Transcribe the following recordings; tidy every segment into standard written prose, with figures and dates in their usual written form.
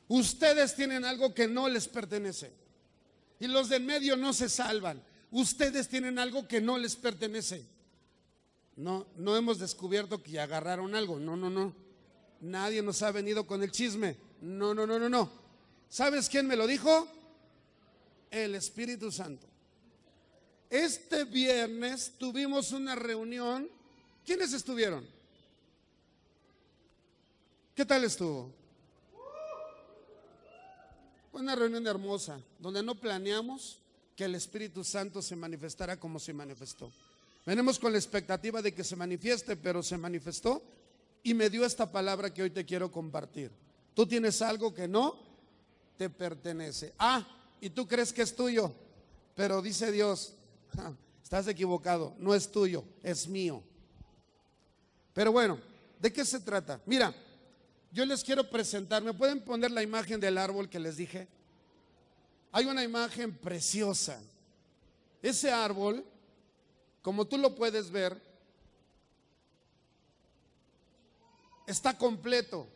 Ustedes tienen algo que no les pertenece. Y los de en medio no se salvan. Ustedes tienen algo que no les pertenece. No hemos descubierto que ya agarraron algo. No. Nadie nos ha venido con el chisme. No. ¿Sabes quién me lo dijo? El Espíritu Santo. Este viernes tuvimos una reunión. ¿Quiénes estuvieron? ¿Qué tal estuvo? Una reunión hermosa, donde no planeamos que el Espíritu Santo se manifestara como se manifestó. Venimos con la expectativa de que se manifieste, pero se manifestó y me dio esta palabra que hoy te quiero compartir. Tú tienes algo que no te pertenece. Y tú crees que es tuyo, pero dice Dios, estás equivocado, no es tuyo, es mío. Pero bueno, ¿de qué se trata? Mira, yo les quiero presentar, ¿me pueden poner la imagen del árbol que les dije? Hay una imagen preciosa. Ese árbol, como tú lo puedes ver, está completo.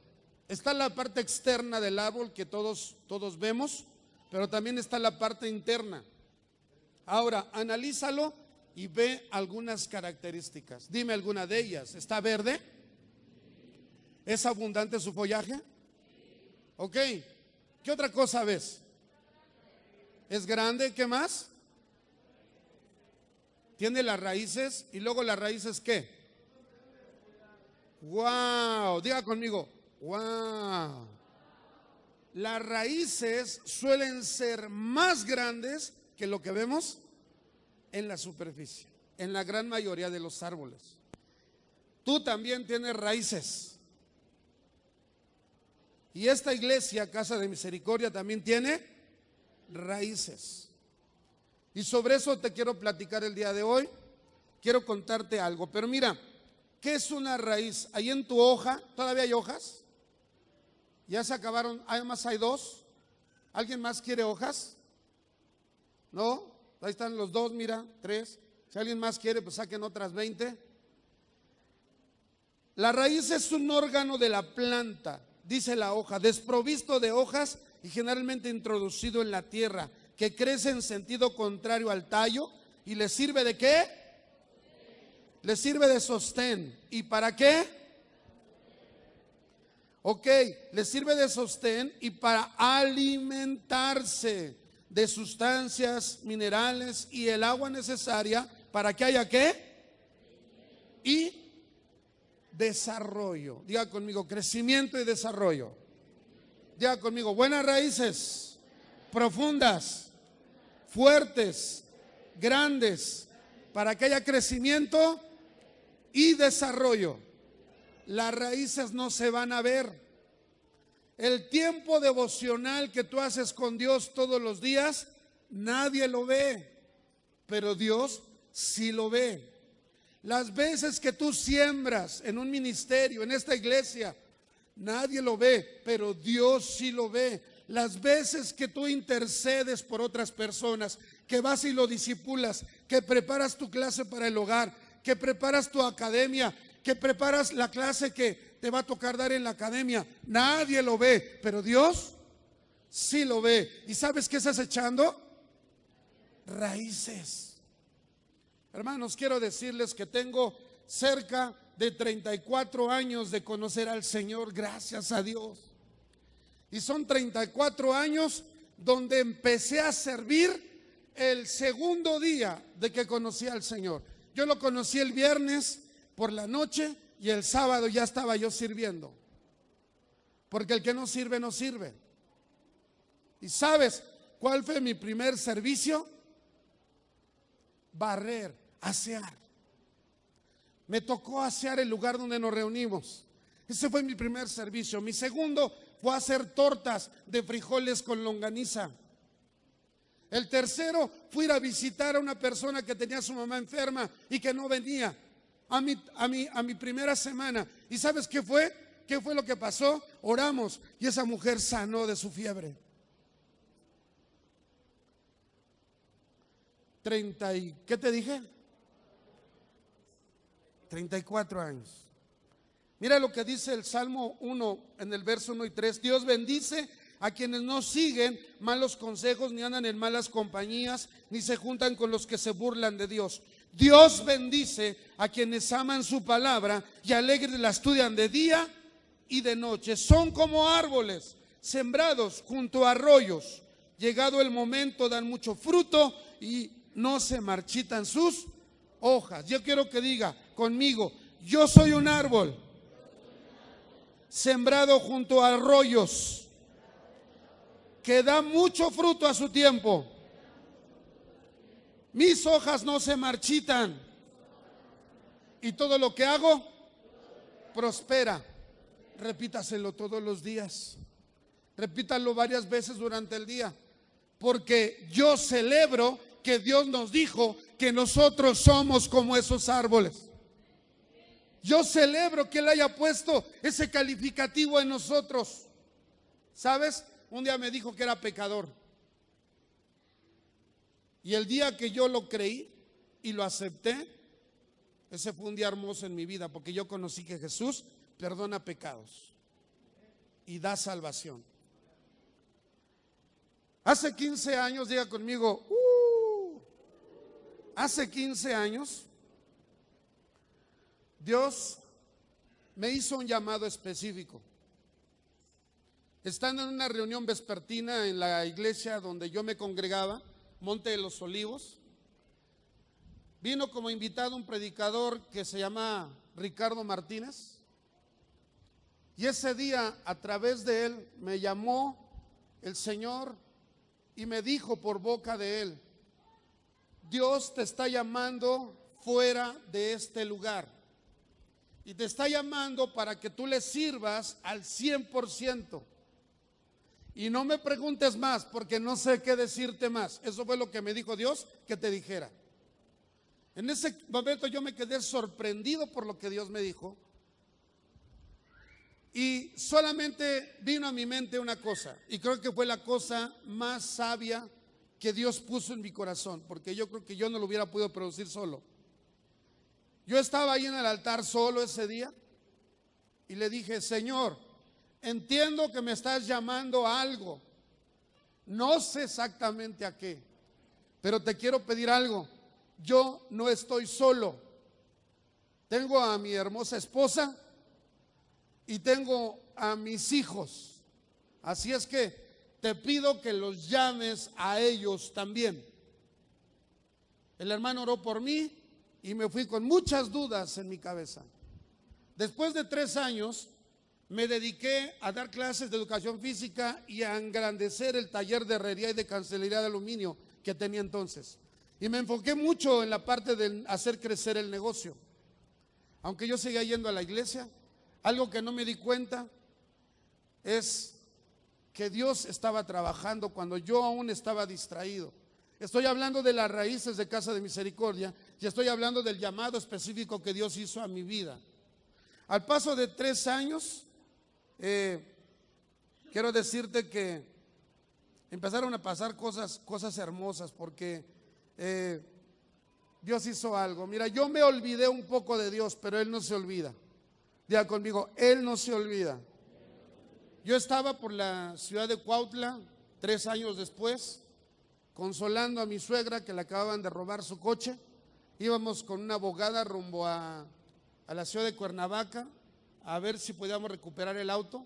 Está la parte externa del árbol que todos vemos, pero también está la parte interna. Ahora, analízalo y ve algunas características. Dime alguna de ellas. ¿Está verde? ¿Es abundante su follaje? Ok. ¿Qué otra cosa ves? ¿Es grande? ¿Qué más? Tiene las raíces. ¿Y luego las raíces qué? ¡Wow! Diga conmigo. ¡Wow! Las raíces suelen ser más grandes que lo que vemos en la superficie, en la gran mayoría de los árboles. Tú también tienes raíces. Y esta iglesia, Casa de Misericordia, también tiene raíces. Y sobre eso te quiero platicar el día de hoy. Quiero contarte algo. Pero mira, ¿qué es una raíz? Ahí en tu hoja, ¿todavía hay hojas? ¿Ya se acabaron? Además hay 2. ¿Alguien más quiere hojas? ¿No? Ahí están los 2, mira, 3. Si alguien más quiere, pues saquen otras 20. La raíz es un órgano de la planta, dice la hoja, desprovisto de hojas y generalmente introducido en la tierra, que crece en sentido contrario al tallo y le sirve ¿de qué? Le sirve de sostén. ¿Y para qué? Ok, le sirve de sostén y para alimentarse de sustancias minerales y el agua necesaria para que haya ¿qué? Y desarrollo. Diga conmigo, crecimiento y desarrollo. Diga conmigo, buenas raíces, profundas, fuertes, grandes, para que haya crecimiento y desarrollo. Las raíces no se van a ver. El tiempo devocional que tú haces con Dios todos los días, nadie lo ve, pero Dios sí lo ve. Las veces que tú siembras en un ministerio, en esta iglesia, nadie lo ve, pero Dios sí lo ve. Las veces que tú intercedes por otras personas, que vas y lo discipulas, que preparas tu clase para el hogar, que preparas tu academia, que preparas la clase que te va a tocar dar en la academia, nadie lo ve, pero Dios sí lo ve. ¿Y sabes qué estás echando? Raíces. Hermanos, quiero decirles que tengo cerca de 34 años de conocer al Señor, gracias a Dios. Y son 34 años donde empecé a servir el segundo día de que conocí al Señor. Yo lo conocí el viernes por la noche y el sábado ya estaba yo sirviendo. Porque el que no sirve, no sirve. ¿Y sabes cuál fue mi primer servicio? Barrer, asear. Me tocó asear el lugar donde nos reunimos. Ese fue mi primer servicio. Mi segundo fue hacer tortas de frijoles con longaniza. El tercero fue ir a visitar a una persona que tenía a su mamá enferma y que no venía a mi primera semana. ¿Y sabes qué fue? ¿Qué fue lo que pasó? Oramos y esa mujer sanó de su fiebre. 30 y, ¿qué te dije? 34 años. Mira lo que dice el Salmo 1 en el verso 1 y 3. Dios bendice a quienes no siguen malos consejos, ni andan en malas compañías, ni se juntan con los que se burlan de Dios. Dios bendice a quienes aman su palabra y alegres la estudian de día y de noche. Son como árboles sembrados junto a arroyos. Llegado el momento dan mucho fruto y no se marchitan sus hojas. Yo quiero que diga conmigo: yo soy un árbol sembrado junto a arroyos que da mucho fruto a su tiempo. Mis hojas no se marchitan y todo lo que hago prospera. Repítaselo todos los días. Repítalo varias veces durante el día, porque yo celebro que Dios nos dijo que nosotros somos como esos árboles. Yo celebro que Él haya puesto ese calificativo en nosotros. ¿Sabes? Un día me dijo que era pecador. Y el día que yo lo creí y lo acepté, ese fue un día hermoso en mi vida, porque yo conocí que Jesús perdona pecados y da salvación. Hace 15 años, diga conmigo, hace 15 años, Dios me hizo un llamado específico. Estando en una reunión vespertina en la iglesia donde yo me congregaba, Monte de los Olivos, vino como invitado un predicador que se llama Ricardo Martínez. Y ese día, a través de él, me llamó el Señor y me dijo por boca de él: Dios te está llamando fuera de este lugar y te está llamando para que tú le sirvas al 100%. Y no me preguntes más, porque no sé qué decirte más. Eso fue lo que me dijo Dios que te dijera. En ese momento yo me quedé sorprendido por lo que Dios me dijo. Y solamente vino a mi mente una cosa, y creo que fue la cosa más sabia que Dios puso en mi corazón, porque yo creo que yo no lo hubiera podido producir solo. Yo estaba ahí en el altar solo ese día y le dije: Señor, entiendo que me estás llamando a algo, no sé exactamente a qué, pero te quiero pedir algo. Yo no estoy solo, tengo a mi hermosa esposa y tengo a mis hijos, así es que te pido que los llames a ellos también. El hermano oró por mí y me fui con muchas dudas en mi cabeza. Después de 3 años me dediqué a dar clases de educación física y a engrandecer el taller de herrería y de cancelería de aluminio que tenía entonces. Y me enfoqué mucho en la parte de hacer crecer el negocio. Aunque yo seguía yendo a la iglesia, algo que no me di cuenta es que Dios estaba trabajando cuando yo aún estaba distraído. Estoy hablando de las raíces de Casa de Misericordia y estoy hablando del llamado específico que Dios hizo a mi vida. Al paso de 3 años, quiero decirte que empezaron a pasar cosas hermosas, porque Dios hizo algo. Mira, yo me olvidé un poco de Dios, pero Él no se olvida. Diga conmigo: Él no se olvida. Yo estaba por la ciudad de Cuautla 3 años después, consolando a mi suegra que le acababan de robar su coche. Íbamos con una abogada rumbo a la ciudad de Cuernavaca a ver si podíamos recuperar el auto,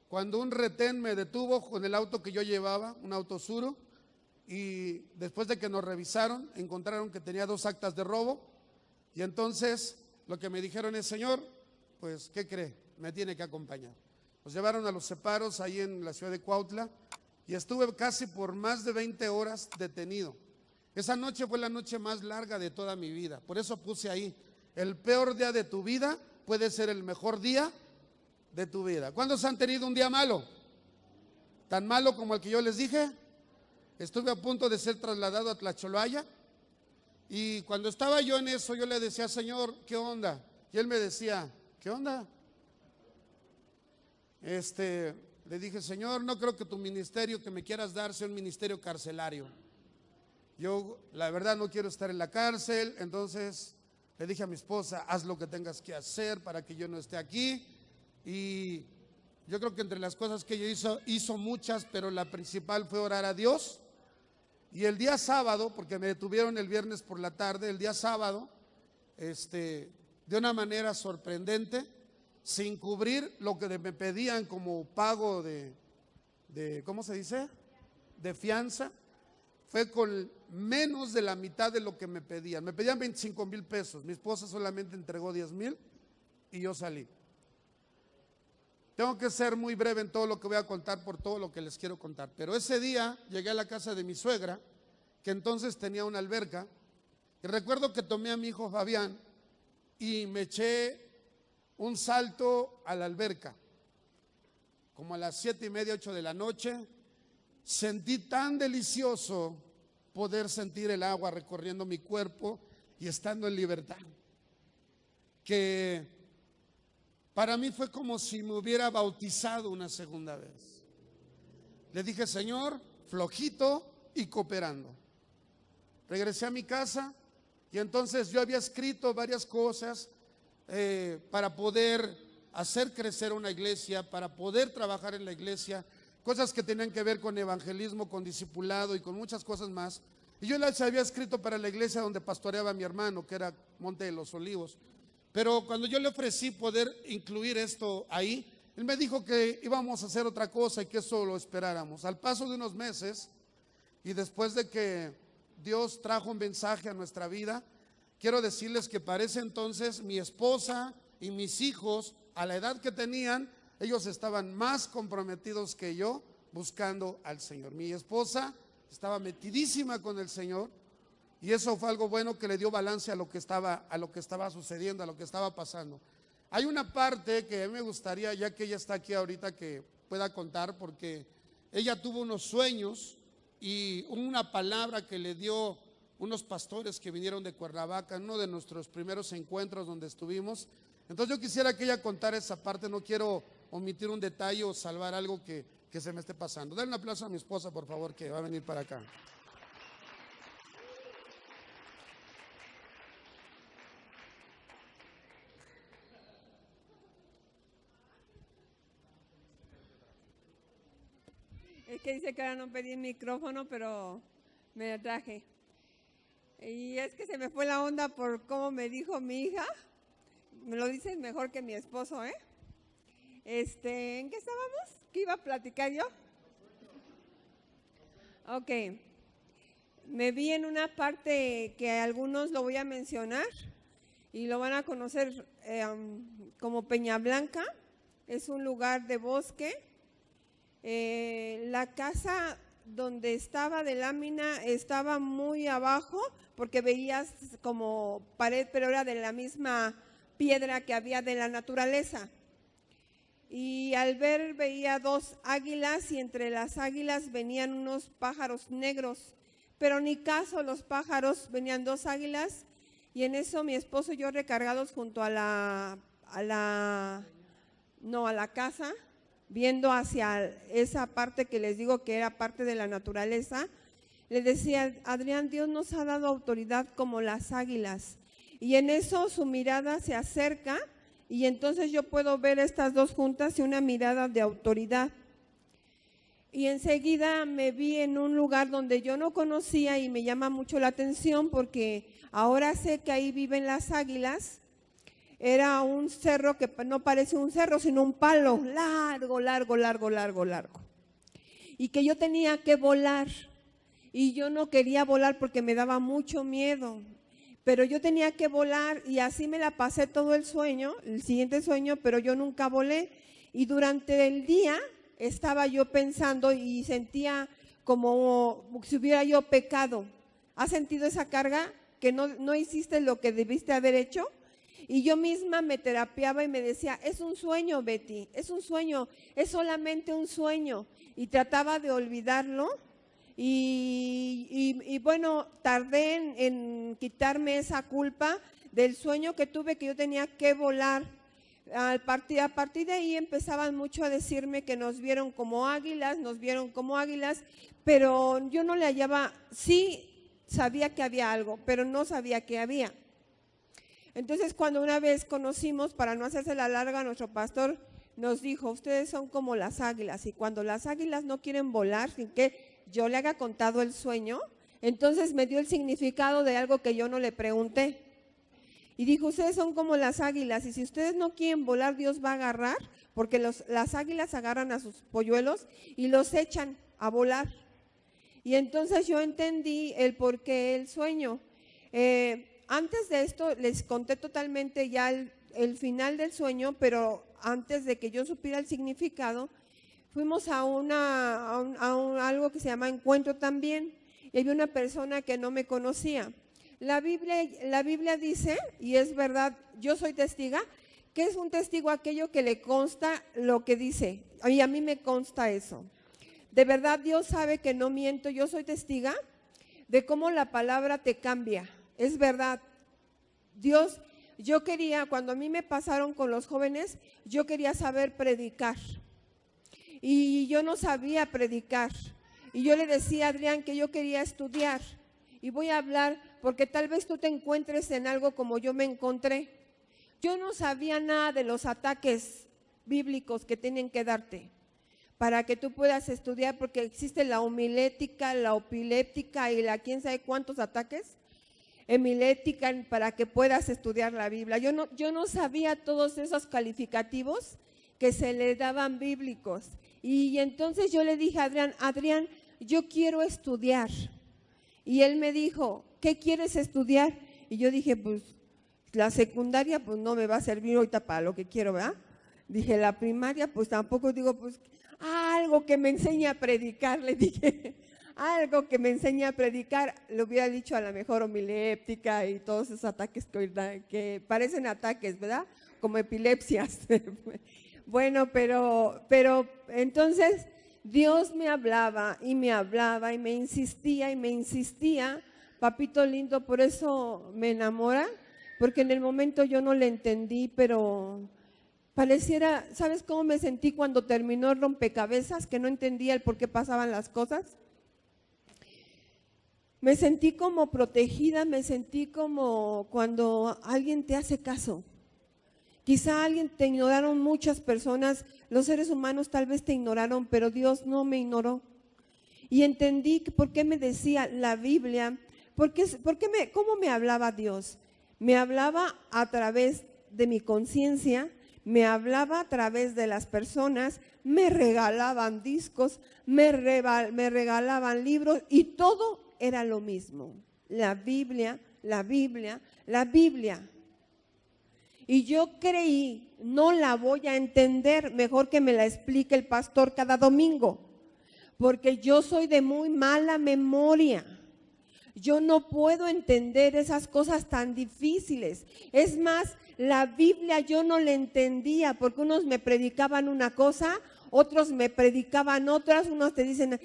cuando un retén me detuvo con el auto que yo llevaba, un auto Suro, y después de que nos revisaron encontraron que tenía 2 actas de robo. Y entonces lo que me dijeron es: señor, pues ¿qué cree? Me tiene que acompañar. Nos llevaron a los separos ahí en la ciudad de Cuautla y estuve casi por más de 20 horas detenido. Esa noche fue la noche más larga de toda mi vida. Por eso puse ahí: el peor día de tu vida puede ser el mejor día de tu vida. ¿Cuántos han tenido un día malo? ¿Tan malo como el que yo les dije? Estuve a punto de ser trasladado a Tlacholaya, y cuando estaba yo en eso, yo le decía: Señor, ¿qué onda? Y Él me decía: ¿qué onda? Le dije: Señor, no creo que tu ministerio que me quieras dar sea un ministerio carcelario. Yo la verdad no quiero estar en la cárcel. Entonces le dije a mi esposa: haz lo que tengas que hacer para que yo no esté aquí. Y Yo creo que entre las cosas que ella hizo muchas, pero la principal fue orar a Dios. Y el día sábado, porque me detuvieron el viernes por la tarde, el día sábado, de una manera sorprendente, sin cubrir lo que me pedían como pago de ¿cómo se dice? De fianza, fue con menos de la mitad de lo que me pedían. Me pedían 25,000 pesos, mi esposa solamente entregó 10,000 y yo salí. Tengo que ser muy breve en todo lo que voy a contar por todo lo que les quiero contar. Pero ese día llegué a la casa de mi suegra, que entonces tenía una alberca, y recuerdo que tomé a mi hijo Fabián y me eché un salto a la alberca. Como a las 7:30, 8 de la noche, sentí tan delicioso poder sentir el agua recorriendo mi cuerpo y estando en libertad, que para mí fue como si me hubiera bautizado una segunda vez. Le dije, Señor, flojito y cooperando. Regresé a mi casa y entonces yo había escrito varias cosas para poder hacer crecer una iglesia, para poder trabajar en la iglesia, cosas que tenían que ver con evangelismo, con discipulado y con muchas cosas más. Y yo las había escrito para la iglesia donde pastoreaba mi hermano, que era Monte de los Olivos. Pero cuando yo le ofrecí poder incluir esto ahí, él me dijo que íbamos a hacer otra cosa y que eso lo esperáramos. Al paso de unos meses y después de que Dios trajo un mensaje a nuestra vida, quiero decirles que para ese entonces mi esposa y mis hijos, a la edad que tenían, ellos estaban más comprometidos que yo buscando al Señor. Mi esposa estaba metidísima con el Señor. Y eso fue algo bueno que le dio balance a lo que estaba sucediendo, a lo que estaba pasando. Hay una parte que a mí me gustaría, ya que ella está aquí ahorita, que pueda contar, porque ella tuvo unos sueños y una palabra que le dio unos pastores que vinieron de Cuernavaca, en uno de nuestros primeros encuentros donde estuvimos. Entonces yo quisiera que ella contara esa parte, no quiero omitir un detalle o salvar algo que se me esté pasando. Dale un aplauso a mi esposa, por favor, que va a venir para acá. Es que dice que ahora no pedí el micrófono, pero me lo traje. Y es que se me fue la onda por cómo me dijo mi hija. Me lo dices mejor que mi esposo, ¿eh? ¿En qué estábamos? ¿Qué iba a platicar yo? Ok. Me vi en una parte que algunos lo voy a mencionar y lo van a conocer como Peña Blanca. Es un lugar de bosque. La casa donde estaba de lámina estaba muy abajo porque veías como pared, pero era de la misma piedra que había de la naturaleza. Y al ver veía 2 águilas y entre las águilas venían unos pájaros negros, pero ni caso los pájaros, venían 2 águilas y en eso mi esposo y yo recargados junto a la casa, viendo hacia esa parte que les digo que era parte de la naturaleza, le decía, Adrián, Dios nos ha dado autoridad como las águilas. Y en eso su mirada se acerca y entonces yo puedo ver estas 2 juntas y una mirada de autoridad. Y enseguida me vi en un lugar donde yo no conocía y me llama mucho la atención porque ahora sé que ahí viven las águilas. Era un cerro que no parece un cerro, sino un palo largo. Y que yo tenía que volar. Y yo no quería volar porque me daba mucho miedo. Pero yo tenía que volar y así me la pasé todo el siguiente sueño, pero yo nunca volé. Y durante el día estaba yo pensando y sentía como si hubiera yo pecado. ¿Has sentido esa carga? Que no hiciste lo que debiste haber hecho. Y yo misma me terapiaba y me decía, es un sueño, Betty, es un sueño, es solamente un sueño. Y trataba de olvidarlo y bueno, tardé en quitarme esa culpa del sueño que tuve, que yo tenía que volar. A partir de ahí empezaban mucho a decirme que nos vieron como águilas, pero yo no le hallaba, sí sabía que había algo, pero no sabía qué había. Entonces cuando una vez conocimos, para no hacerse la larga, nuestro pastor nos dijo, ustedes son como las águilas, y cuando las águilas no quieren volar sin que yo le haya contado el sueño, entonces me dio el significado de algo que yo no le pregunté. Y dijo, ustedes son como las águilas, y si ustedes no quieren volar, Dios va a agarrar, porque las águilas agarran a sus polluelos y los echan a volar. Y entonces yo entendí el porqué el sueño. Antes de esto les conté totalmente ya el final del sueño, pero antes de que yo supiera el significado, fuimos a algo que se llama encuentro también, y había una persona que no me conocía. La Biblia dice, y es verdad, yo soy testiga, que es un testigo aquello que le consta lo que dice, y a mí me consta eso. De verdad Dios sabe que no miento, yo soy testiga de cómo la palabra te cambia, es verdad. Dios, yo quería, cuando a mí me pasaron con los jóvenes, yo quería saber predicar, y yo no sabía predicar, y yo le decía a Adrián que yo quería estudiar, y voy a hablar porque tal vez tú te encuentres en algo como yo me encontré. Yo no sabía nada de los ataques bíblicos que tienen que darte para que tú puedas estudiar, porque existe la homilética, la opiléptica y la quién sabe cuántos ataques, hemilética, para que puedas estudiar la Biblia. Yo no sabía todos esos calificativos que se le daban bíblicos. Y entonces yo le dije a Adrián, yo quiero estudiar. Y él me dijo, ¿qué quieres estudiar? Y yo dije, pues la secundaria pues no me va a servir ahorita para lo que quiero, ¿verdad? Dije, la primaria pues tampoco, digo, pues algo que me enseñe a predicar, le dije, algo que me enseñe a predicar. Le hubiera dicho a lo mejor homiléptica y todos esos ataques que parecen ataques, ¿verdad? Como epilepsias. Bueno, pero entonces Dios me hablaba y me insistía, papito lindo, por eso me enamora, porque en el momento yo no le entendí, pero pareciera, ¿sabes cómo me sentí cuando terminó el rompecabezas? Que no entendía el por qué pasaban las cosas. Me sentí como protegida, me sentí como cuando alguien te hace caso. Quizá alguien te ignoraron muchas personas, los seres humanos tal vez te ignoraron, pero Dios no me ignoró. Y entendí por qué me decía la Biblia, cómo me hablaba Dios. Me hablaba a través de mi conciencia, me hablaba a través de las personas, me regalaban discos, me regalaban libros y todo era lo mismo. La Biblia, la Biblia, la Biblia. Y yo creí, no la voy a entender, mejor que me la explique el pastor cada domingo, porque yo soy de muy mala memoria. Yo no puedo entender esas cosas tan difíciles. Es más, la Biblia yo no la entendía, porque unos me predicaban una cosa, otros me predicaban otras, unos te dicen,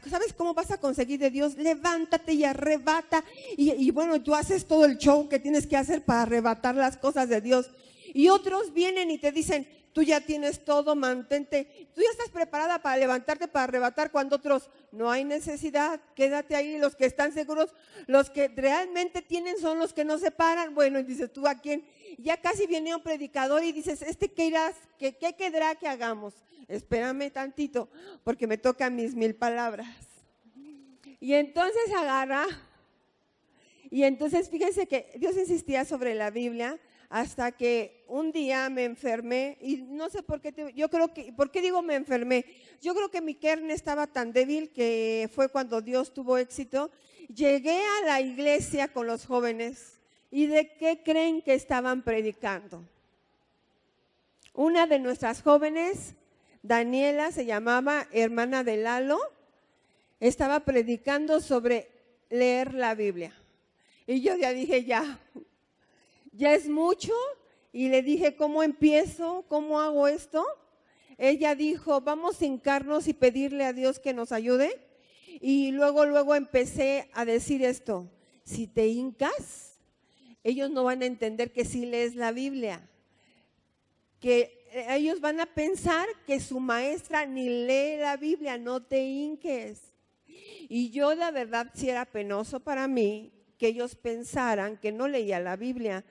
¿sabes cómo vas a conseguir de Dios? Levántate y arrebata, y bueno, tú haces todo el show que tienes que hacer para arrebatar las cosas de Dios, y otros vienen y te dicen, tú ya tienes todo, mantente, tú ya estás preparada para levantarte, para arrebatar, cuando otros, no hay necesidad, quédate ahí. Los que están seguros, los que realmente tienen son los que no se paran. Bueno, y dices, ¿tú a quién? Ya casi viene un predicador y dices, ¿qué irás? ¿Qué quedará que hagamos? Espérame tantito, porque me tocan mis 1000 palabras. Y entonces agarra, y entonces fíjense que Dios insistía sobre la Biblia, hasta que un día me enfermé, y no sé por qué, ¿por qué digo me enfermé? Yo creo que mi carne estaba tan débil que fue cuando Dios tuvo éxito. Llegué a la iglesia con los jóvenes, ¿y de qué creen que estaban predicando? Una de nuestras jóvenes, Daniela se llamaba, hermana de Lalo, estaba predicando sobre leer la Biblia. Y yo ya dije, ya es mucho, y le dije, ¿cómo empiezo? ¿Cómo hago esto? Ella dijo, vamos a hincarnos y pedirle a Dios que nos ayude. Y luego empecé a decir esto, si te hincas, ellos no van a entender que sí lees la Biblia, que ellos van a pensar que su maestra ni lee la Biblia, no te hinques. Y yo la verdad sí era penoso para mí que ellos pensaran que no leía la Biblia.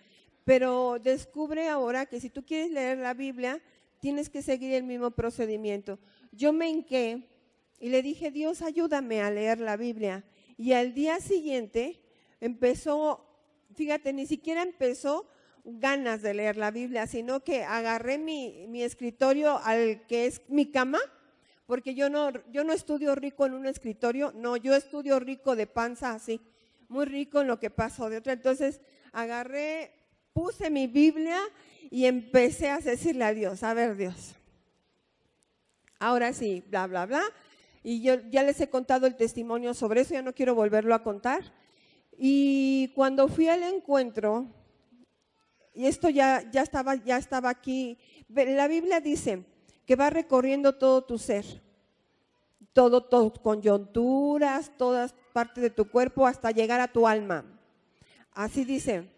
Pero descubre ahora que si tú quieres leer la Biblia, tienes que seguir el mismo procedimiento. Yo me hinqué y le dije, Dios, ayúdame a leer la Biblia. Y al día siguiente empezó, fíjate, ni siquiera empezó ganas de leer la Biblia, sino que agarré mi escritorio al que es mi cama, porque yo no estudio rico en un escritorio, no, yo estudio rico de panza así, muy rico en lo que pasó de otra. Entonces agarré, puse mi Biblia y empecé a decirle a Dios, a ver Dios, ahora sí, bla, bla, bla. Y yo ya les he contado el testimonio sobre eso, ya no quiero volverlo a contar. Y cuando fui al encuentro, y esto ya estaba aquí, la Biblia dice que va recorriendo todo tu ser, todo coyunturas, todas partes de tu cuerpo hasta llegar a tu alma. Así dice.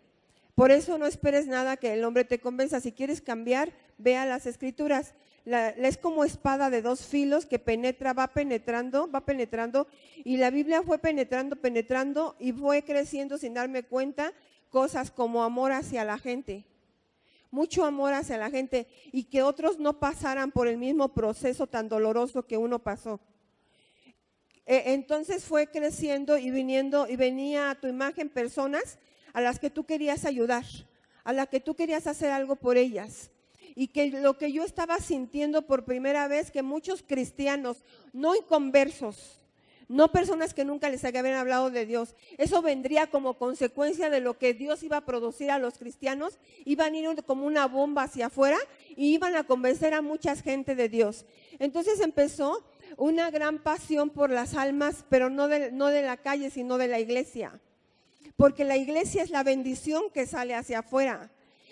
Por eso no esperes nada que el hombre te convenza. Si quieres cambiar, ve a las Escrituras. Es como espada de dos filos que penetra, va penetrando, y la Biblia fue penetrando y fue creciendo sin darme cuenta, cosas como amor hacia la gente, mucho amor hacia la gente, y que otros no pasaran por el mismo proceso tan doloroso que uno pasó. Entonces fue creciendo y venía a tu imagen personas a las que tú querías ayudar, a las que tú querías hacer algo por ellas. Y que lo que yo estaba sintiendo por primera vez, que muchos cristianos, no inconversos, no personas que nunca les habían hablado de Dios, eso vendría como consecuencia de lo que Dios iba a producir a los cristianos, iban a ir como una bomba hacia afuera y iban a convencer a mucha gente de Dios. Entonces empezó una gran pasión por las almas, pero no de la calle, sino de la iglesia, porque la iglesia es la bendición que sale hacia afuera.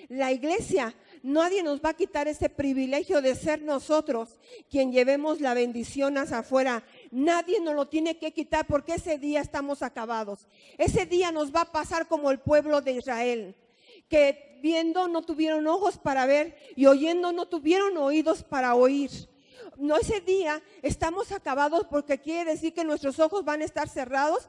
La iglesia, nadie nos va a quitar ese privilegio de ser nosotros quien llevemos la bendición hacia afuera. Nadie nos lo tiene que quitar, porque ese día estamos acabados. Ese día nos va a pasar como el pueblo de Israel, que viendo no tuvieron ojos para ver y oyendo no tuvieron oídos para oír. No, ese día estamos acabados, porque quiere decir que nuestros ojos van a estar cerrados.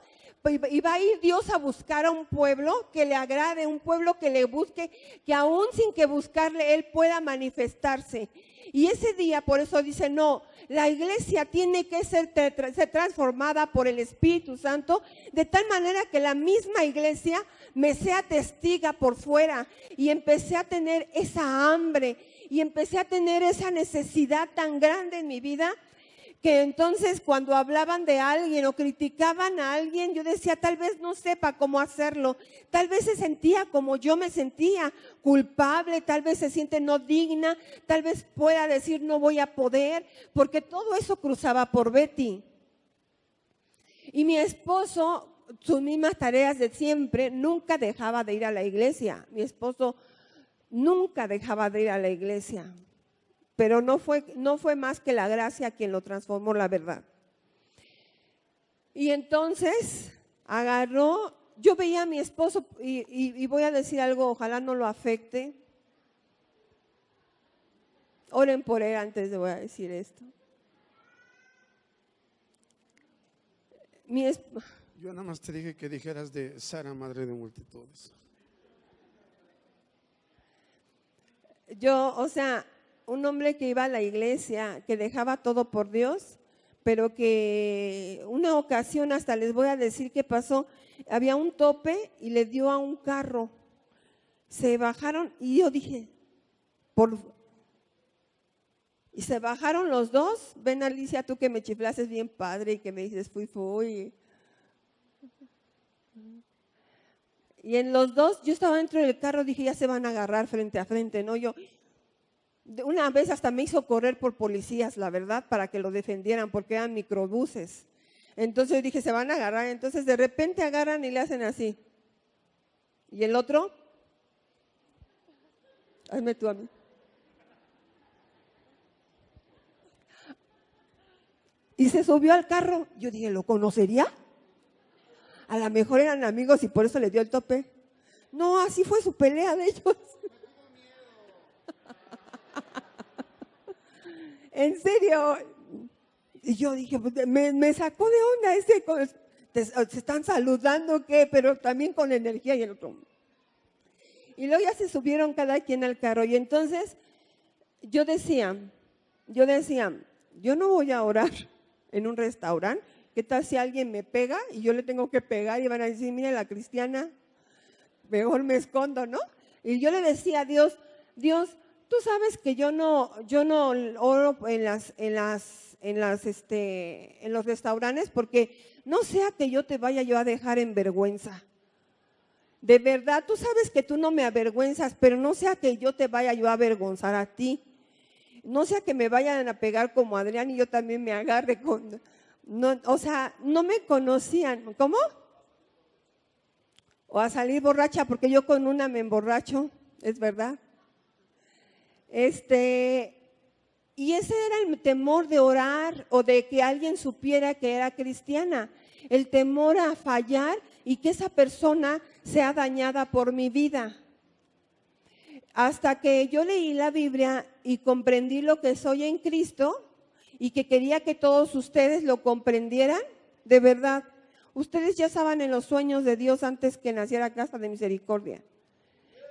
Y va a ir Dios a buscar a un pueblo que le agrade, un pueblo que le busque, que aún sin que buscarle Él pueda manifestarse. Y ese día, por eso dice, no, la iglesia tiene que ser transformada por el Espíritu Santo, de tal manera que la misma iglesia me sea testiga por fuera. Y empecé a tener esa hambre y empecé a tener esa necesidad tan grande en mi vida, que entonces cuando hablaban de alguien o criticaban a alguien, yo decía, tal vez no sepa cómo hacerlo, tal vez se sentía como yo me sentía, culpable, tal vez se siente no digna, tal vez pueda decir no voy a poder, porque todo eso cruzaba por Betty. Y mi esposo, sus mismas tareas de siempre, nunca dejaba de ir a la iglesia. Mi esposo nunca dejaba de ir a la iglesia. Pero no fue más que la gracia quien lo transformó, la verdad. Y entonces agarró, yo veía a mi esposo, y voy a decir algo, ojalá no lo afecte. Oren por él antes de voy a decir esto. Yo nada más te dije que dijeras de Sara, madre de multitudes. Un hombre que iba a la iglesia, que dejaba todo por Dios, pero que una ocasión, hasta les voy a decir qué pasó, había un tope y le dio a un carro. Se bajaron y yo dije, y se bajaron los dos. Ven, Alicia, tú que me chiflases bien padre y que me dices fui. Y en los dos, yo estaba dentro del carro, dije, ya se van a agarrar frente a frente, ¿no? Una vez hasta me hizo correr por policías, la verdad, para que lo defendieran, porque eran microbuses. Entonces dije, se van a agarrar. Entonces de repente agarran y le hacen así. ¿Y el otro? Hazme tú a mí. Y se subió al carro. Yo dije, ¿lo conocería? A lo mejor eran amigos y por eso le dio el tope. No, así fue su pelea de ellos. En serio. Y yo dije, me sacó de onda se están saludando, ¿qué? Pero también con energía. Y el otro. Y luego ya se subieron cada quien al carro. Y entonces yo decía, yo no voy a orar en un restaurante. ¿Qué tal si alguien me pega y yo le tengo que pegar y van a decir, mire la cristiana, mejor me escondo, ¿no? Y yo le decía a Dios, Dios, tú sabes que yo no oro en los restaurantes porque no sea que yo te vaya yo a dejar en vergüenza. De verdad, tú sabes que tú no me avergüenzas, pero no sea que yo te vaya yo a avergonzar a ti. No sea que me vayan a pegar como Adrián y yo también me agarre con... No, o sea, no me conocían. ¿Cómo? O a salir borracha, porque yo con una me emborracho, es verdad. Y ese era el temor de orar o de que alguien supiera que era cristiana. El temor a fallar y que esa persona sea dañada por mi vida. Hasta que yo leí la Biblia y comprendí lo que soy en Cristo y que quería que todos ustedes lo comprendieran, de verdad. Ustedes ya estaban en los sueños de Dios antes que naciera Casa de Misericordia.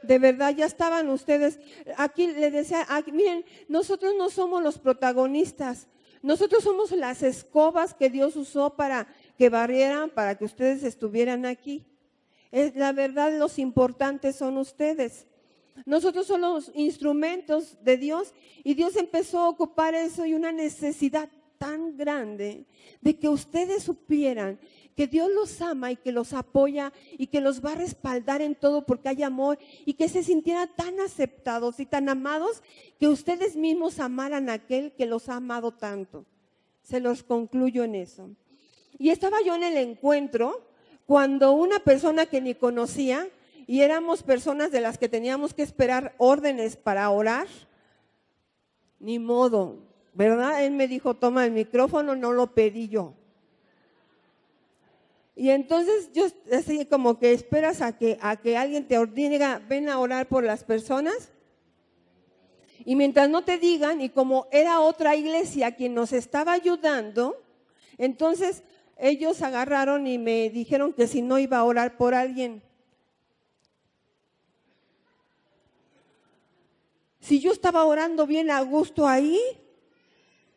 De verdad, ya estaban ustedes. Aquí les decía, miren, nosotros no somos los protagonistas. Nosotros somos las escobas que Dios usó para que barrieran, para que ustedes estuvieran aquí. La verdad, los importantes son ustedes. Nosotros somos los instrumentos de Dios y Dios empezó a ocupar eso y una necesidad tan grande de que ustedes supieran que Dios los ama y que los apoya y que los va a respaldar en todo porque hay amor y que se sintieran tan aceptados y tan amados que ustedes mismos amaran a aquel que los ha amado tanto. Se los concluyo en eso. Y estaba yo en el encuentro cuando una persona que ni conocía y éramos personas de las que teníamos que esperar órdenes para orar, ni modo, ¿verdad? Él me dijo, toma el micrófono, no lo pedí yo. Y entonces yo así como que esperas a que alguien te ordene, ven a orar por las personas. Y mientras no te digan, y como era otra iglesia quien nos estaba ayudando, entonces ellos agarraron y me dijeron que si no iba a orar por alguien. Si yo estaba orando bien a gusto ahí,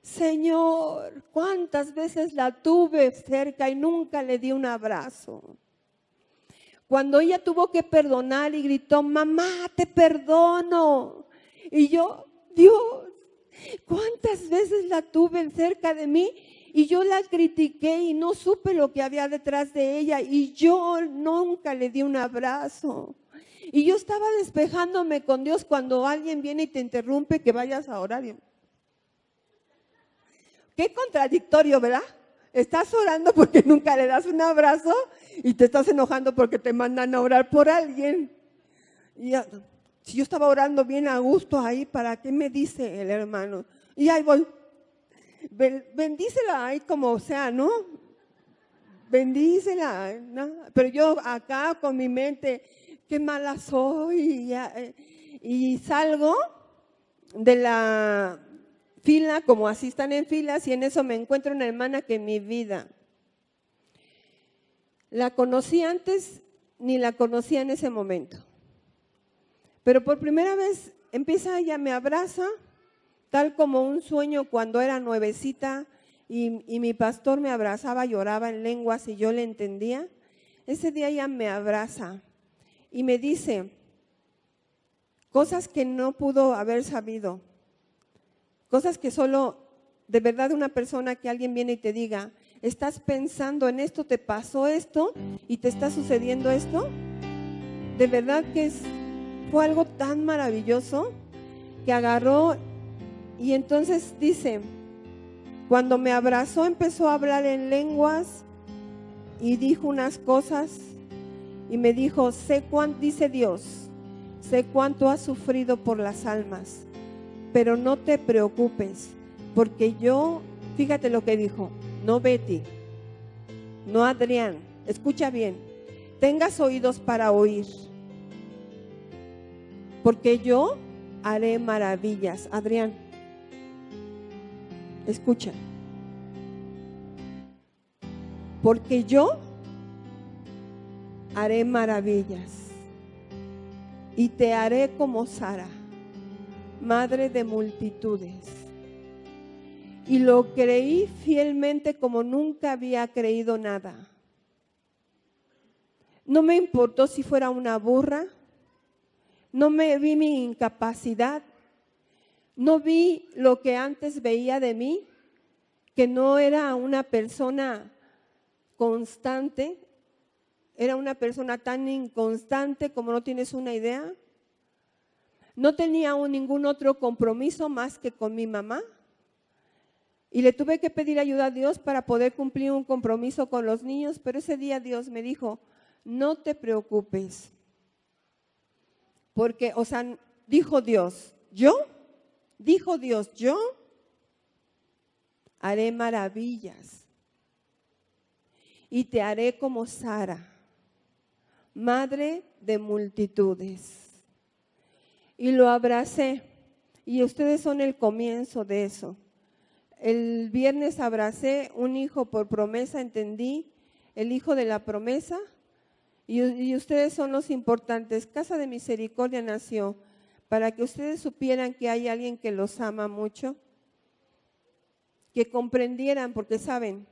Señor, ¿cuántas veces la tuve cerca y nunca le di un abrazo? Cuando ella tuvo que perdonar y gritó, mamá, te perdono. Y yo, Dios, ¿cuántas veces la tuve cerca de mí? Y yo la critiqué y no supe lo que había detrás de ella y yo nunca le di un abrazo. Y yo estaba despejándome con Dios cuando alguien viene y te interrumpe que vayas a orar. Qué contradictorio, ¿verdad? Estás orando porque nunca le das un abrazo y te estás enojando porque te mandan a orar por alguien. Y si yo estaba orando bien a gusto ahí, ¿para qué me dice el hermano? Y ahí voy, bendícela ahí como sea, ¿no? Bendícela, ¿no? Pero yo acá con mi mente, qué mala soy. Y salgo de la fila, como así están en filas, y en eso me encuentro una hermana que en mi vida la conocí antes ni la conocía en ese momento. Pero por primera vez empieza ella, me abraza, tal como un sueño cuando era nuevecita y mi pastor me abrazaba, lloraba en lenguas y yo le entendía. Ese día ella me abraza y me dice cosas que no pudo haber sabido, cosas que solo de verdad una persona que alguien viene y te diga, ¿estás pensando en esto? ¿Te pasó esto? ¿Y te está sucediendo esto? De verdad que fue algo tan maravilloso que agarró y entonces dice, cuando me abrazó empezó a hablar en lenguas y dijo unas cosas y me dijo, dice Dios, sé cuánto has sufrido por las almas, pero no te preocupes, porque yo, fíjate lo que dijo, no Betty, no Adrián, escucha bien, tengas oídos para oír, porque yo haré maravillas. Adrián, escucha, porque yo haré maravillas y te haré como Sara. madre de multitudes. Y lo creí fielmente como nunca había creído nada. No me importó si fuera una burra, no me vi mi incapacidad, no vi lo que antes veía de mí, que no era una persona constante, era una persona tan inconstante como no tienes una idea. No tenía ningún otro compromiso más que con mi mamá. Y le tuve que pedir ayuda a Dios para poder cumplir un compromiso con los niños, pero ese día Dios me dijo, no te preocupes, porque, dijo Dios, yo haré maravillas y te haré como Sara, madre de multitudes. Y lo abracé, y ustedes son el comienzo de eso. El viernes abracé un hijo por promesa, entendí, el hijo de la promesa, y ustedes son los importantes. Casa de Misericordia nació para que ustedes supieran que hay alguien que los ama mucho, que comprendieran porque saben,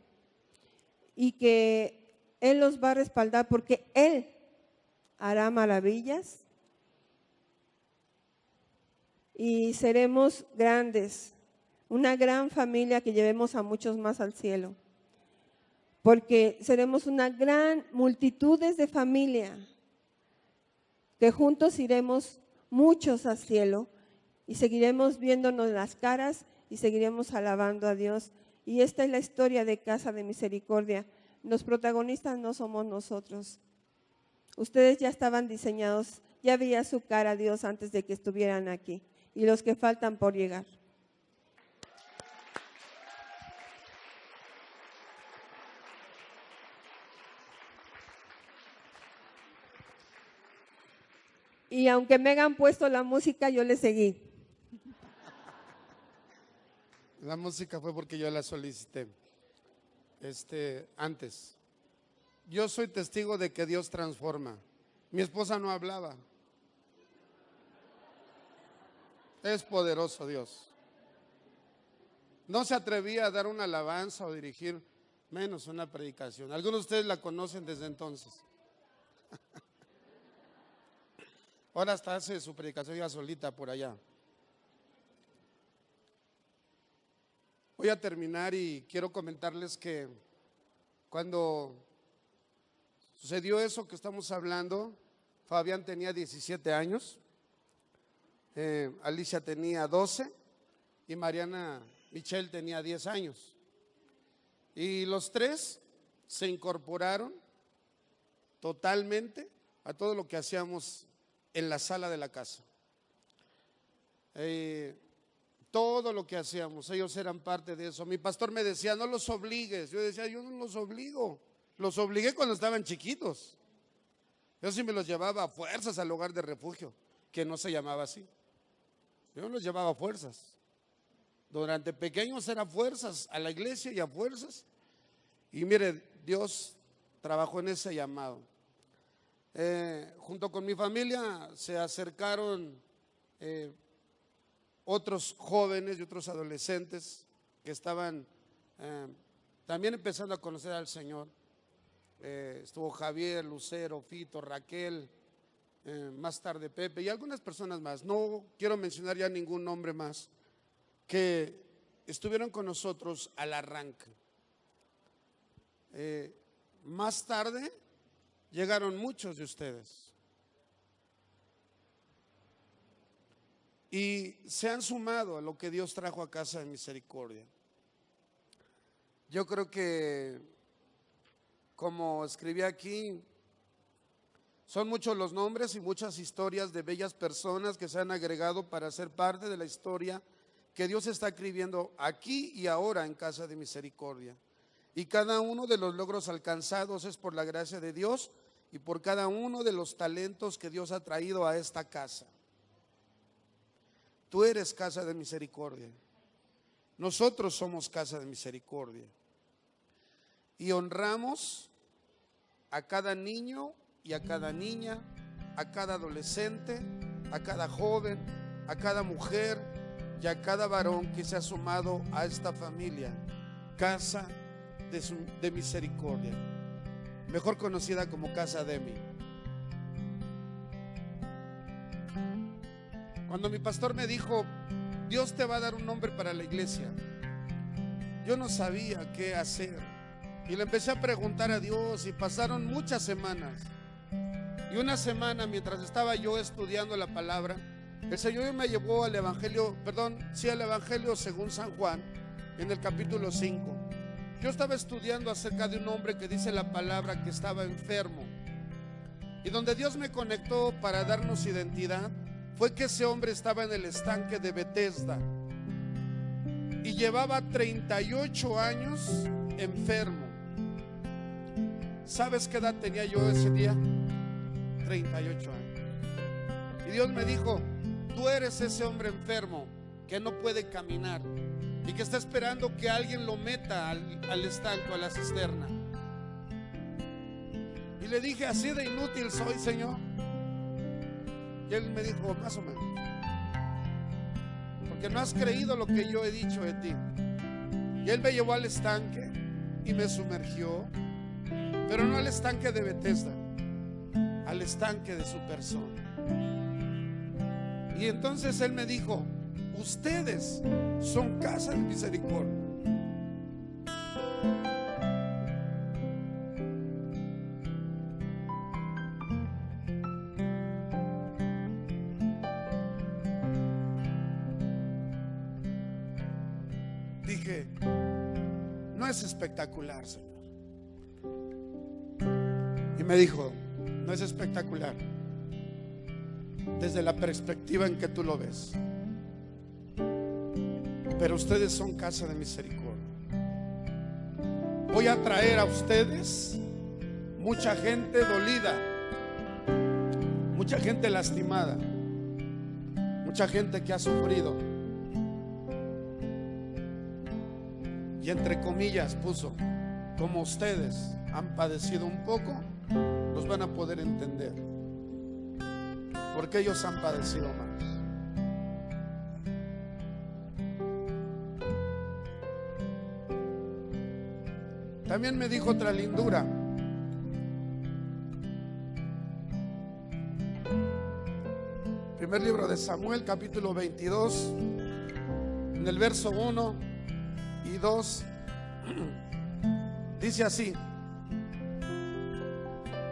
y que Él los va a respaldar porque Él hará maravillas y seremos grandes, una gran familia que llevemos a muchos más al cielo, porque seremos una gran multitudes de familia que juntos iremos muchos al cielo y seguiremos viéndonos las caras y seguiremos alabando a Dios. Y esta es la historia de Casa de Misericordia. Los protagonistas no somos nosotros. Ustedes ya estaban diseñados, ya veía su cara Dios antes de que estuvieran aquí, y los que faltan por llegar. Y aunque me hayan puesto la música, yo le seguí. La música fue porque yo la solicité antes. Yo soy testigo de que Dios transforma. Mi esposa no hablaba. Es poderoso Dios. No se atrevía a dar una alabanza o dirigir menos una predicación. Algunos de ustedes la conocen desde entonces. Ahora hasta hace su predicación ya solita por allá. Voy a terminar y quiero comentarles que cuando sucedió eso que estamos hablando, Fabián tenía 17 años, Alicia tenía 12 y Mariana Michelle tenía 10 años. Y los tres se incorporaron totalmente a todo lo que hacíamos en la sala de la casa. Todo lo que hacíamos, ellos eran parte de eso. Mi pastor me decía, no los obligues. Yo decía, yo no los obligo. Los obligué cuando estaban chiquitos. Yo sí me los llevaba a fuerzas al hogar de refugio, que no se llamaba así. Yo los llevaba a fuerzas. Durante pequeños era fuerzas a la iglesia y a fuerzas. Y mire, Dios trabajó en ese llamado. Junto con mi familia se acercaron otros jóvenes y otros adolescentes que estaban también empezando a conocer al Señor. Estuvo Javier, Lucero, Fito, Raquel, más tarde Pepe y algunas personas más. No quiero mencionar ya ningún nombre más que estuvieron con nosotros al arranque. Más tarde llegaron muchos de ustedes y se han sumado a lo que Dios trajo a Casa de Misericordia. Yo creo que, como escribí aquí, son muchos los nombres y muchas historias de bellas personas que se han agregado para ser parte de la historia que Dios está escribiendo aquí y ahora en Casa de Misericordia. Y cada uno de los logros alcanzados es por la gracia de Dios y por cada uno de los talentos que Dios ha traído a esta casa. Tú eres Casa de Misericordia. Nosotros somos Casa de Misericordia. Y honramos a cada niño y a cada niña, a cada adolescente, a cada joven, a cada mujer y a cada varón que se ha sumado a esta familia, Casa de Misericordia, mejor conocida como Casa Demi. Cuando mi pastor me dijo, Dios te va a dar un nombre para la iglesia, yo no sabía qué hacer y le empecé a preguntar a Dios, y pasaron muchas semanas. Y una semana, mientras estaba yo estudiando la palabra, el Señor me llevó al Evangelio según San Juan, en el capítulo 5. Yo estaba estudiando acerca de un hombre que dice la palabra que estaba enfermo, y donde Dios me conectó para darnos identidad fue que ese hombre estaba en el estanque de Betesda y llevaba 38 años enfermo. ¿Sabes qué edad tenía yo ese día? 38 años. Y Dios me dijo, tú eres ese hombre enfermo que no puede caminar y que está esperando que alguien lo meta al estanque, a la cisterna. Y le dije, así de inútil soy, Señor. Y Él me dijo, más o menos, porque no has creído lo que yo he dicho de ti. Y Él me llevó al estanque y me sumergió, pero no al estanque de Betesda, al estanque de su persona. Y entonces Él me dijo, ustedes son Casa de Misericordia. Dije, no es espectacular, Señor. Y me dijo, no es espectacular desde la perspectiva en que tú lo ves, pero ustedes son Casa de Misericordia. Voy a traer a ustedes mucha gente dolida, mucha gente lastimada, mucha gente que ha sufrido. Y entre comillas puso, como ustedes han padecido un poco, los van a poder entender, porque ellos han padecido más. También me dijo otra lindura. Primer libro de Samuel, capítulo 22, en el verso 1 y 2, dice así: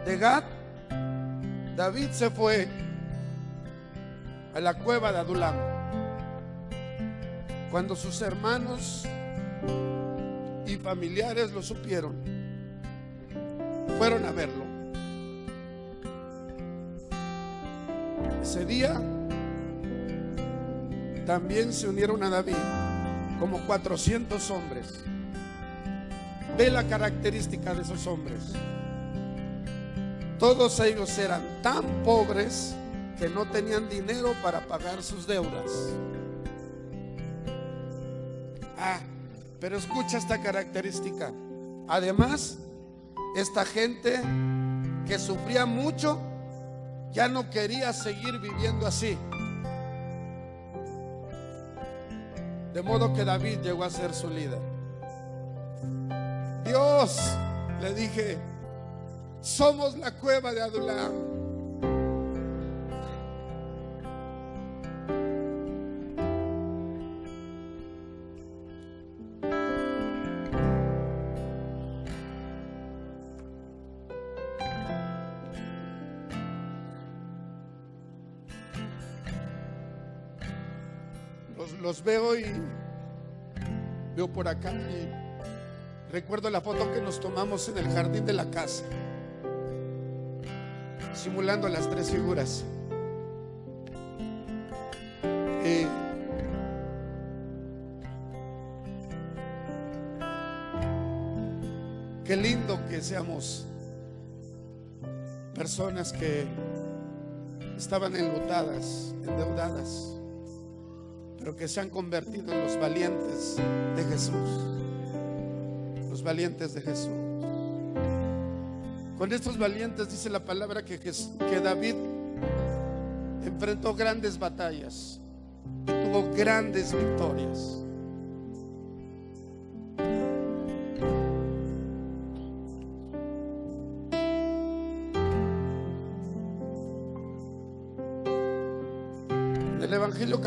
de Gad, David se fue a la cueva de Adulam. Cuando sus hermanos y familiares lo supieron, fueron a verlo. Ese día también se unieron a David como 400 hombres. Ve la característica de esos hombres. Todos ellos eran tan pobres que no tenían dinero para pagar sus deudas. Pero escucha esta característica. Además, esta gente que sufría mucho ya no quería seguir viviendo así. De modo que David llegó a ser su líder. Dios, le dije, somos la cueva de Adulam. Los veo y veo por acá y recuerdo la foto que nos tomamos en el jardín de la casa, simulando las tres figuras. Qué lindo que seamos personas que estaban enlutadas, endeudadas, pero que se han convertido en los valientes de Jesús. Los valientes de Jesús. Con estos valientes dice la palabra que David enfrentó grandes batallas. tuvo grandes victorias. El Evangelio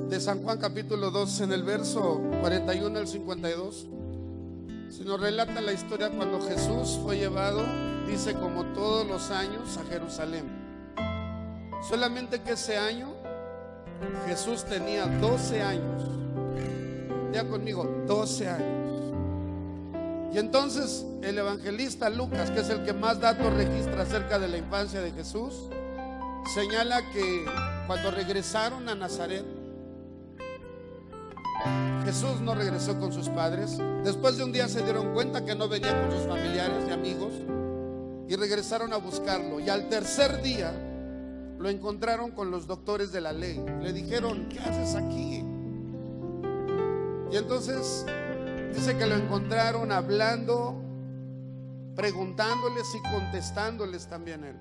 de San Juan capítulo 2, en el verso 41 al 52, se nos relata la historia cuando Jesús fue llevado, dice, como todos los años a Jerusalén. Solamente que ese año Jesús tenía 12 años. Diga conmigo, 12 años. Y entonces el evangelista Lucas, que es el que más datos registra acerca de la infancia de Jesús, señala que cuando regresaron a Nazaret, Jesús no regresó con sus padres. Después de un día se dieron cuenta que no venía con sus familiares y amigos y regresaron a buscarlo. Y al tercer día lo encontraron con los doctores de la ley. Le dijeron: ¿qué haces aquí? Y entonces dice que lo encontraron hablando, preguntándoles y contestándoles también él.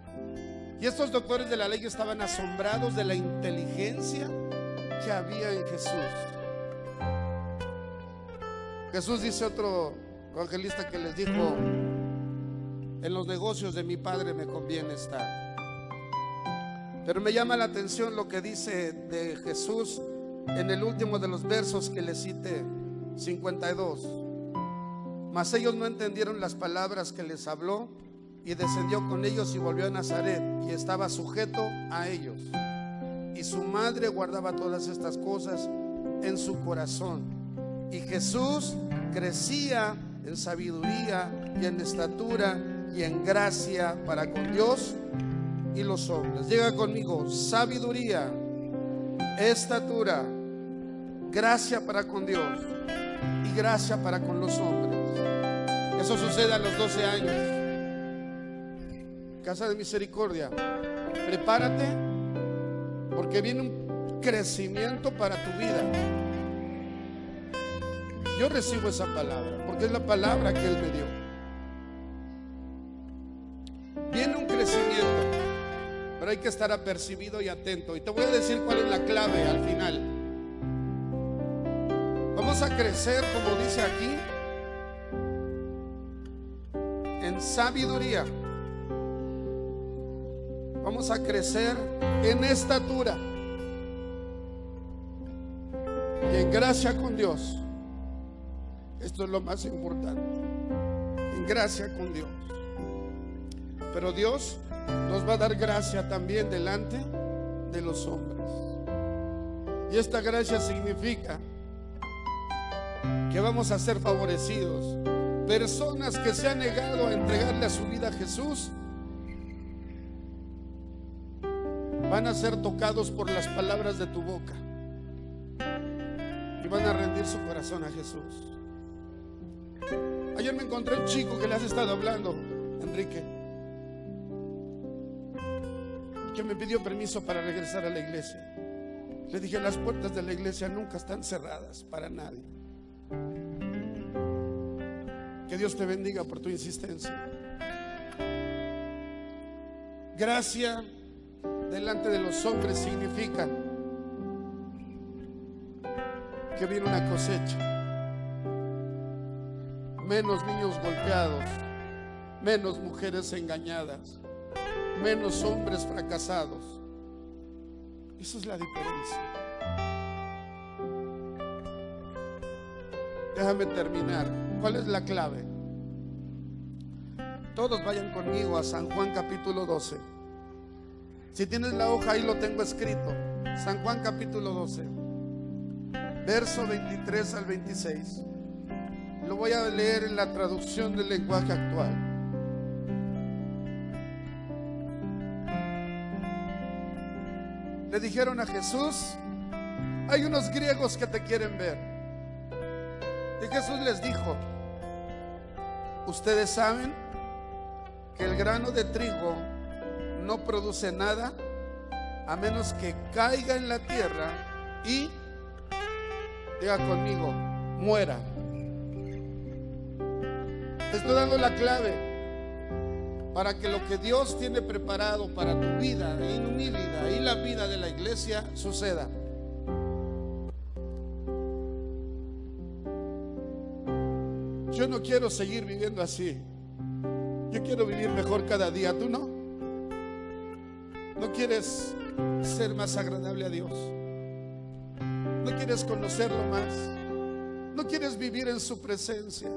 Y estos doctores de la ley estaban asombrados de la inteligencia que había en Jesús. Jesús, dice otro evangelista, que les dijo: en los negocios de mi Padre me conviene estar. Pero me llama la atención lo que dice de Jesús en el último de los versos que les cité, 52. Mas ellos no entendieron las palabras que les habló, y descendió con ellos y volvió a Nazaret, y estaba sujeto a ellos. Y su madre guardaba todas estas cosas en su corazón. Y Jesús crecía en sabiduría y en estatura y en gracia para con Dios y los hombres. Diga conmigo: sabiduría, estatura, gracia para con Dios y gracia para con los hombres. Eso sucede a los 12 años. Casa de Misericordia, prepárate, porque viene un crecimiento para tu vida. Yo recibo esa palabra porque es la palabra que Él me dio. Viene un crecimiento, pero hay que estar apercibido y atento. Y te voy a decir cuál es la clave al final. Vamos a crecer, como dice aquí, en sabiduría. Vamos a crecer en estatura y en gracia con Dios. Esto es lo más importante, en gracia con Dios. Pero Dios nos va a dar gracia también delante de los hombres. Y esta gracia significa que vamos a ser favorecidos. Personas que se han negado a entregarle a su vida a Jesús van a ser tocados por las palabras de tu boca y van a rendir su corazón a Jesús. Ayer me encontré un chico que le has estado hablando, Enrique, que me pidió permiso para regresar a la iglesia. Le dije: las puertas de la iglesia nunca están cerradas para nadie. Que Dios te bendiga por tu insistencia. Gracia delante de los hombres significa que viene una cosecha. Menos niños golpeados, menos mujeres engañadas, menos hombres fracasados. Esa es la diferencia. Déjame terminar. ¿Cuál es la clave? Todos vayan conmigo a San Juan capítulo 12. Si tienes la hoja, ahí lo tengo escrito. San Juan capítulo 12, verso 23 al 26. Lo voy a leer en la traducción del lenguaje actual. Le dijeron a Jesús: hay unos griegos que te quieren ver. Y Jesús les dijo: ustedes saben que el grano de trigo no produce nada a menos que caiga en la tierra y, diga conmigo, muera. Te estoy dando la clave para que lo que Dios tiene preparado para tu vida y mi vida y la vida de la iglesia suceda. yo no quiero seguir viviendo así. Yo quiero vivir mejor cada día. ¿Tú no? ¿No quieres ser más agradable a Dios? ¿No quieres conocerlo más? ¿No quieres vivir en su presencia?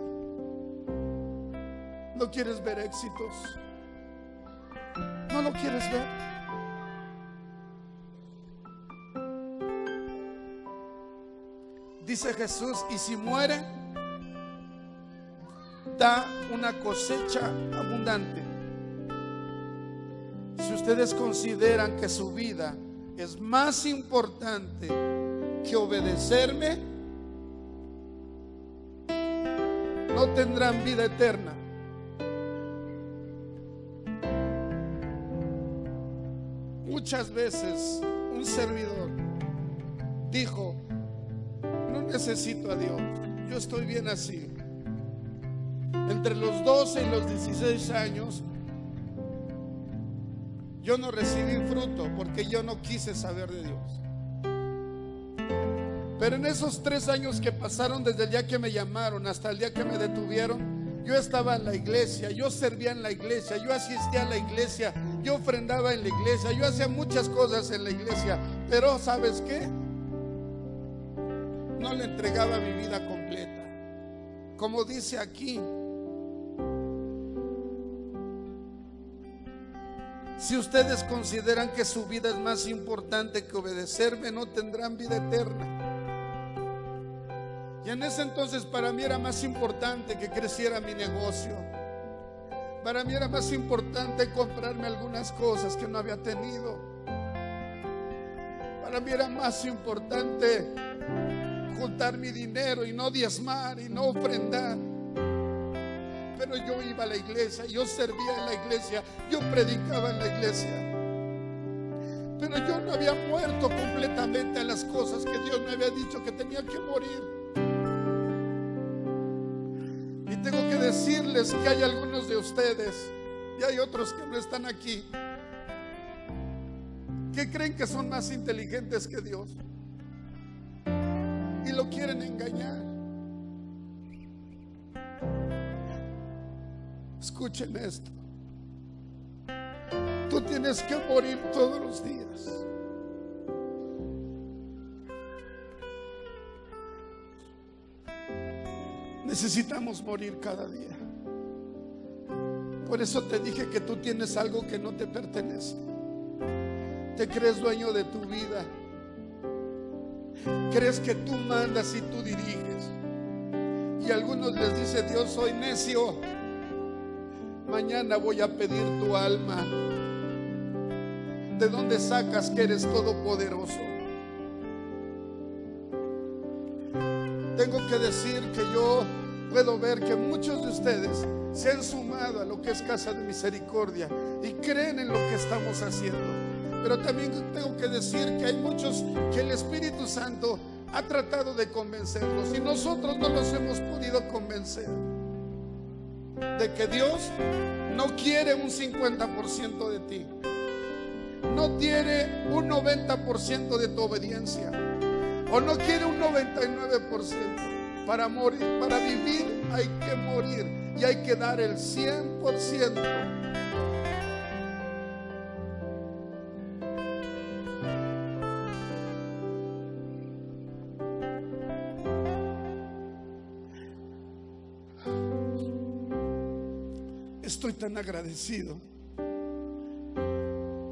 ¿No quieres ver éxitos? ¿No lo quieres ver? Dice Jesús, y si muere, da una cosecha abundante. Si ustedes consideran que su vida es más importante que obedecerme, no tendrán vida eterna. Muchas veces un servidor dijo, no necesito a Dios, yo estoy bien así. Entre los 12 y los 16 años yo no recibí fruto porque yo no quise saber de Dios. Pero en esos 3 años que pasaron desde el día que me llamaron hasta el día que me detuvieron, yo estaba en la iglesia, yo servía en la iglesia, yo asistía a la iglesia, yo ofrendaba en la iglesia, yo hacía muchas cosas en la iglesia. Pero ¿sabes qué? No le entregaba mi vida completa. Como dice aquí, si ustedes consideran que su vida es más importante que obedecerme, no tendrán vida eterna. Y en ese entonces para mí era más importante que creciera mi negocio. Para mí era más importante comprarme algunas cosas que no había tenido. Para mí era más importante juntar mi dinero y no diezmar y no ofrendar. Pero yo iba a la iglesia, yo servía en la iglesia, yo predicaba en la iglesia. Pero yo no había muerto completamente a las cosas que Dios me había dicho que tenía que morir. Y tengo que decirles que hay algunos de ustedes, y hay otros que no están aquí, que creen que son más inteligentes que Dios y lo quieren engañar. Escuchen esto. Tú tienes que morir todos los días. Necesitamos morir cada día. Por eso te dije que tú tienes algo que no te pertenece. Te crees dueño de tu vida. Crees que tú mandas y tú diriges. Y a algunos les dice Dios, soy necio. Mañana voy a pedir tu alma. ¿De dónde sacas que eres todopoderoso? Tengo que decir que yo puedo ver que muchos de ustedes se han sumado a lo que es Casa de Misericordia y creen en lo que estamos haciendo. Pero también tengo que decir que hay muchos que el Espíritu Santo ha tratado de convencerlos y nosotros no los hemos podido convencer de que Dios no quiere un 50% de ti, no quiere un 90% de tu obediencia, o no quiere un 99%. Para morir, para vivir hay que morir y hay que dar el 100%. Estoy tan agradecido.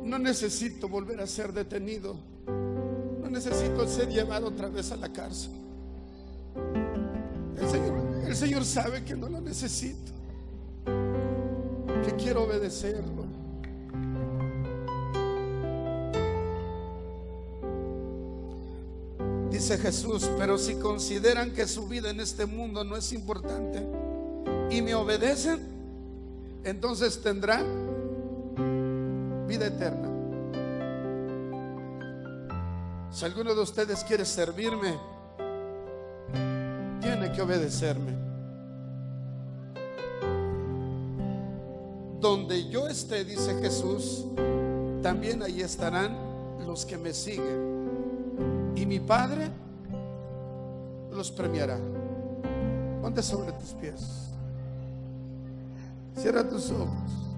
No necesito volver a ser detenido. No necesito ser llevado otra vez a la cárcel. El Señor sabe que no lo necesito, que quiero obedecerlo. Dice Jesús, pero si consideran que su vida en este mundo no es importante y me obedecen, entonces tendrán vida eterna. Si alguno de ustedes quiere servirme, tiene que obedecerme. Donde yo esté, dice Jesús, también ahí estarán los que me siguen, y mi Padre los premiará. Ponte sobre tus pies. Cierra tus ojos.